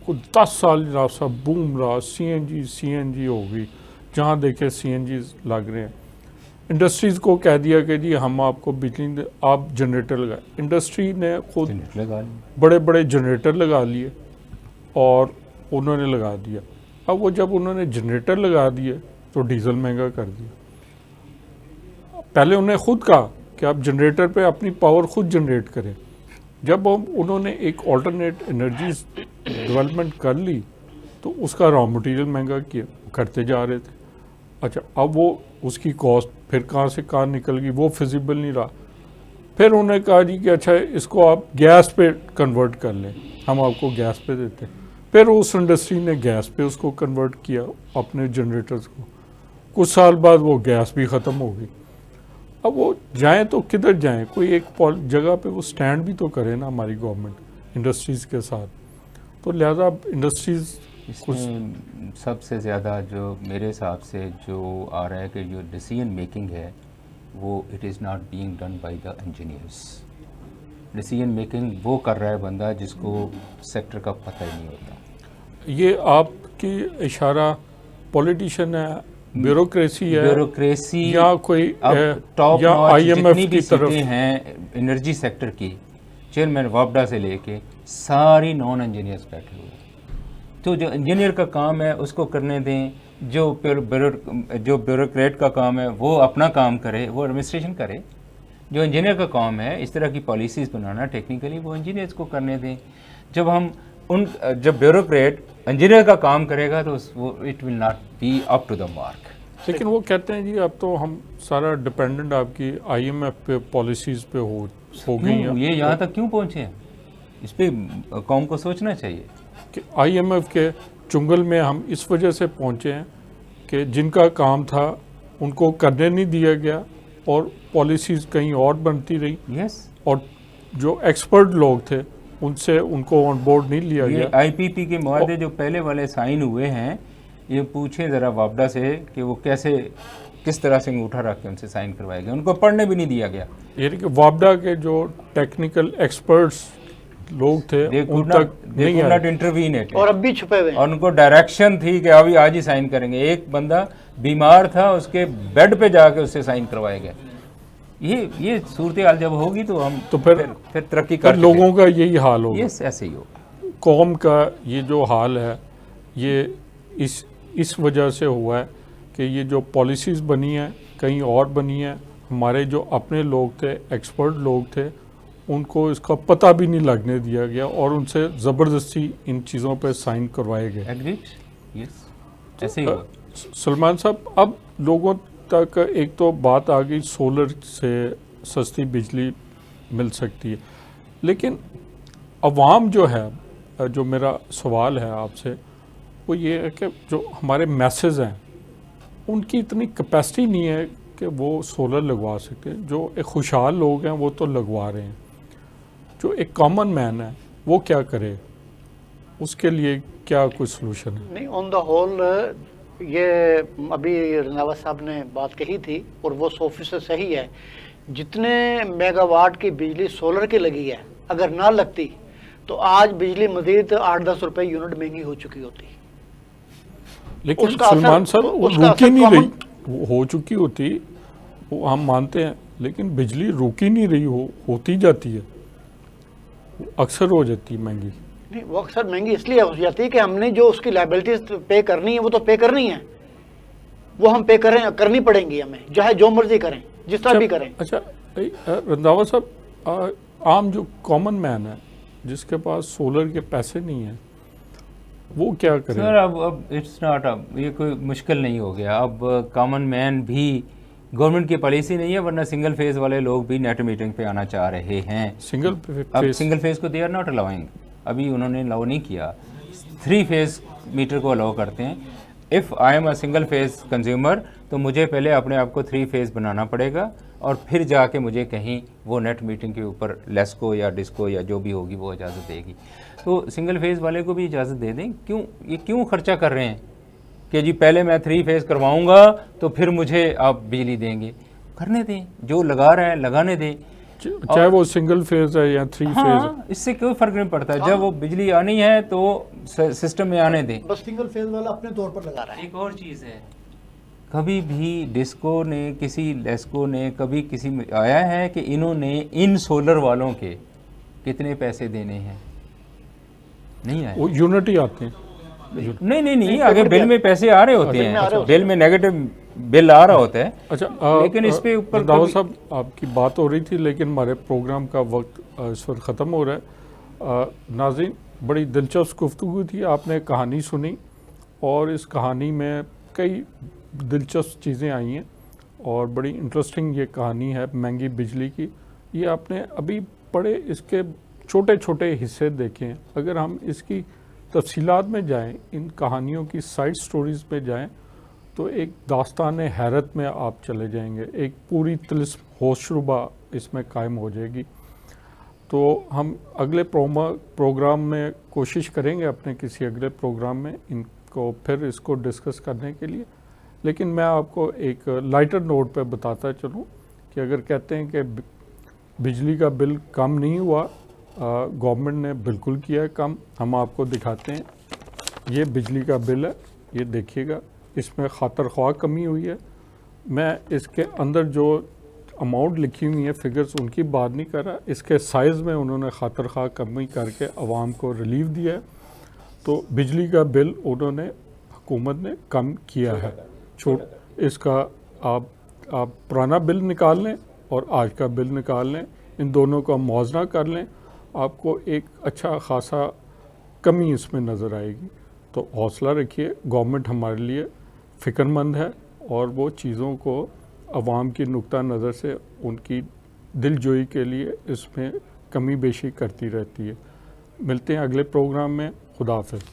को 10 साल रास्ता बूम रहा, CNG हो गई, जहाँ देखे CNG लग रहे हैं। इंडस्ट्रीज़ को कह दिया कि जी हम आपको बिजली आप जनरेटर लगाए। इंडस्ट्री ने खुद लगा बड़े बड़े जनरेटर लगा लिए और उन्होंने लगा दिया। अब वो जब उन्होंने जनरेटर लगा दिए तो डीजल महंगा कर दिया। पहले उन्हें खुद कहा कि आप जनरेटर पे अपनी पावर खुद जनरेट करें। जब उन्होंने एक ऑल्टरनेट एनर्जीज डेवलपमेंट कर ली तो उसका रॉ मटेरियल महंगा किया, करते जा रहे थे। अच्छा, अब वो उसकी कॉस्ट फिर कहाँ से कहाँ निकल गई, वो फिजिबल नहीं रहा। फिर उन्होंने कहा जी कि अच्छा इसको आप गैस पे कन्वर्ट कर लें, हम आपको गैस पे देते हैं। फिर उस इंडस्ट्री ने गैस पे उसको कन्वर्ट किया अपने जनरेटर्स को। कुछ साल बाद वो गैस भी ख़त्म हो गई। अब वो जाएं तो किधर जाएं? कोई एक जगह पे वो स्टैंड भी तो करे ना हमारी गवर्नमेंट इंडस्ट्रीज़ के साथ। तो लिहाजा इंडस्ट्रीज़ इसमें सबसे ज़्यादा जो मेरे हिसाब से जो आ रहा है कि जो डिसीजन मेकिंग है वो it is not being done by the engineers. Decision making वो कर रहा है बंदा जिसको सेक्टर का पता ही नहीं होता। ये आपकी इशारा पॉलिटिशियन है, ब्यूरोक्रेसी है, ब्यूरोक्रेसी या कोई टॉप या नॉच IMF जितनी की भी तरफ सीटें हैं एनर्जी सेक्टर की, चेयरमैन वापडा से लेके सारी नॉन इंजीनियर्स बैठे हुए हैं। तो जो इंजीनियर का काम है उसको करने दें, जो ब्यूरोक्रेट का काम है वो अपना काम करे, वो एडमिनिस्ट्रेशन करे। जो इंजीनियर का काम है इस तरह की पॉलिसीज़ बनाना टेक्निकली, वो इंजीनियर्स को करने दें। जब ब्यूरोक्रेट इंजीनियर का काम करेगा तो वो it will not be up to the mark. लेकिन वो कहते हैं जी अब तो हम सारा डिपेंडेंट आपकी IMF पे पॉलिसीज़ पे हो गई हैं। ये यहाँ तक क्यों पहुँचे हैं? इस पे कौम को सोचना चाहिए कि IMF के चुंगल में हम इस वजह से पहुँचे हैं कि जिनका काम था उनको करने नहीं दिया गया और पॉलिसीज़ कहीं और बनती रही। यस, और जो एक्सपर्ट लोग थे उनसे उनको ऑन बोर्ड नहीं लिया ये गया। IPP के मुआहदे जो पहले वाले साइन हुए हैं, ये पूछे ज़रा वापडा से कि वो किस तरह से अंगूठा रख के उनसे साइन करवाए गए, उनको पढ़ने भी नहीं दिया गया। यानी कि वापडा के जो टेक्निकल एक्सपर्ट्स लोग थे दे उन कुड तक नहीं नॉट आए। इंटरवीन इट, और अब भी छुपे हुए हैं। और उनको डायरेक्शन थी कि अभी आज ही साइन करेंगे। एक बंदा बीमार था, उसके बेड पे जाके उससे साइन करवाए गए। ये सूरत हाल जब होगी तो हम तो फिर तरक्की फिर कर लोगों का यही हाल होगा। ये ऐसे ही होगा। कौम का ये जो हाल है ये इस वजह से हुआ है कि ये जो पॉलिसीज़ बनी हैं कहीं और बनी हैं, हमारे जो अपने लोग थे, एक्सपर्ट लोग थे, उनको इसका पता भी नहीं लगने दिया गया और उनसे ज़बरदस्ती इन चीज़ों पे साइन करवाए गए। एग्रीड, यस, ऐसे ही होगा। सलमान साहब, अब लोगों तक एक तो बात आ गई सोलर से सस्ती बिजली मिल सकती है, लेकिन अवाम जो है, जो मेरा सवाल है आपसे वो ये है कि जो हमारे मैसेज हैं उनकी इतनी कैपेसिटी नहीं है कि वो सोलर लगवा सके। जो एक खुशहाल लोग हैं वो तो लगवा रहे हैं, जो एक कॉमन मैन है वो क्या करे, उसके लिए क्या कोई सलूशन है? नहीं, ऑन द होल ये अभी रंधावा साहब ने बात कही थी और वो 100% सही है। जितने मेगावाट की बिजली सोलर की लगी है, अगर ना लगती तो आज बिजली मजीद 8-10 रुपए यूनिट महंगी हो चुकी होती। लेकिन उसका असर- सलमान साहब वो उसका रुकी असर नहीं कॉमन- रही, वो हो चुकी होती, वो हम मानते हैं, लेकिन बिजली रुकी नहीं रही, होती जाती है, वो अक्सर हो जाती है महंगी। नहीं, वो अक्सर महंगी इसलिए हो जाती है कि हमने जो उसकी लाइबिलिटीज पे करनी है वो तो पे करनी है, वो हम पे करें, करनी पड़ेंगी हमें, चाहे जो मर्जी करें, जिस तरह भी करें। अच्छा रंधावा साहब, आम जो कॉमन मैन है जिसके पास सोलर के पैसे नहीं है वो क्या करे? सर अब इट्स नॉट, अब ये कोई मुश्किल नहीं हो गया। अब कॉमन मैन भी, गवर्नमेंट की पॉलिसी नहीं है, वरना सिंगल फेज वाले लोग भी नेट मीटरिंग पे आना चाह रहे हैं। सिंगल अब फेस सिंगल फेज को दे आर नॉट अलाउइंग, अभी उन्होंने अलाउ नहीं किया। 3 फेज मीटर को अलाउ करते हैं। If I am a single phase consumer तो मुझे पहले अपने आप को 3 फेज बनाना पड़ेगा और फिर जाके मुझे कहीं वो नेट मीटिंग के ऊपर लेस्को या डिस्को या जो भी होगी वो इजाज़त देगी। तो सिंगल फेज़ वाले को भी इजाज़त दे दें। क्यों खर्चा कर रहे हैं कि जी पहले मैं 3 फेज़ करवाऊंगा तो फिर मुझे आप बिजली देंगे? करने दें, जो लगा रहे हैं लगाने दें, चाहे वो सिंगल फेज है या 3 फेज है। हाँ, इससे कोई फ़र्क नहीं पड़ता। जब वो बिजली आनी है तो सिस्टम में आने दें। बस सिंगल फेज वाला अपने तौर पर लगा रहा है। एक और चीज़ है, कभी भी डिस्को ने, किसी लेस्को ने कभी किसी में आया है कि इन्होंने इन सोलर वालों के कितने पैसे देने हैं? नहीं आया। वो यूनिट ही आते हैं। नहीं, आगे बिल में पैसे आ रहे होते हैं, बिल में नेगेटिव बिल आ रहा होता है। अच्छा, लेकिन इस पे ऊपर दाऊद साहब आपकी बात हो रही थी, लेकिन हमारे प्रोग्राम का वक्त इस वक्त ख़त्म हो रहा है। नाज़रीन, बड़ी दिलचस्प गुफ्तगू थी, आपने कहानी सुनी और इस कहानी में कई दिलचस्प चीज़ें आई हैं और बड़ी इंटरेस्टिंग ये कहानी है महंगी बिजली की। ये आपने अभी पढ़े, इसके छोटे छोटे हिस्से देखे हैं। अगर हम इसकी तफसीलात में जाएं, इन कहानियों की साइड स्टोरीज़ पे जाएं, तो एक दास्तान हैरत में आप चले जाएंगे, एक पूरी तिलिस्म होशरुबा इसमें कायम हो जाएगी। तो हम अगले प्रोग्राम में कोशिश करेंगे, अपने किसी अगले प्रोग्राम में इनको फिर इसको डिस्कस करने के लिए। लेकिन मैं आपको एक लाइटर नोट पे बताता चलूँ कि अगर कहते हैं कि बिजली का बिल कम नहीं हुआ, गवर्नमेंट ने बिल्कुल किया है कम। हम आपको दिखाते हैं, ये बिजली का बिल है, ये देखिएगा, इसमें खातर ख्वाह कमी हुई है। मैं इसके अंदर जो अमाउंट लिखी हुई है, फिगर्स, उनकी बात नहीं कर रहा, इसके साइज़ में उन्होंने खातर ख्वाह कमी करके आवाम को रिलीफ दिया है। तो बिजली का बिल उन्होंने, हुकूमत ने कम किया है। इसका आप पुराना बिल निकाल लें और आज का बिल निकाल लें, इन दोनों का मौज़ना कर लें, आपको एक अच्छा खासा कमी इसमें नज़र आएगी। तो हौसला रखिए, गवर्नमेंट हमारे लिए फ़िक्रमंद है और वो चीज़ों को अवाम की नुक्ता नज़र से उनकी दिलजोई के लिए इसमें कमी बेशी करती रहती है। मिलते हैं अगले प्रोग्राम में। खुदा हाफ़िज़।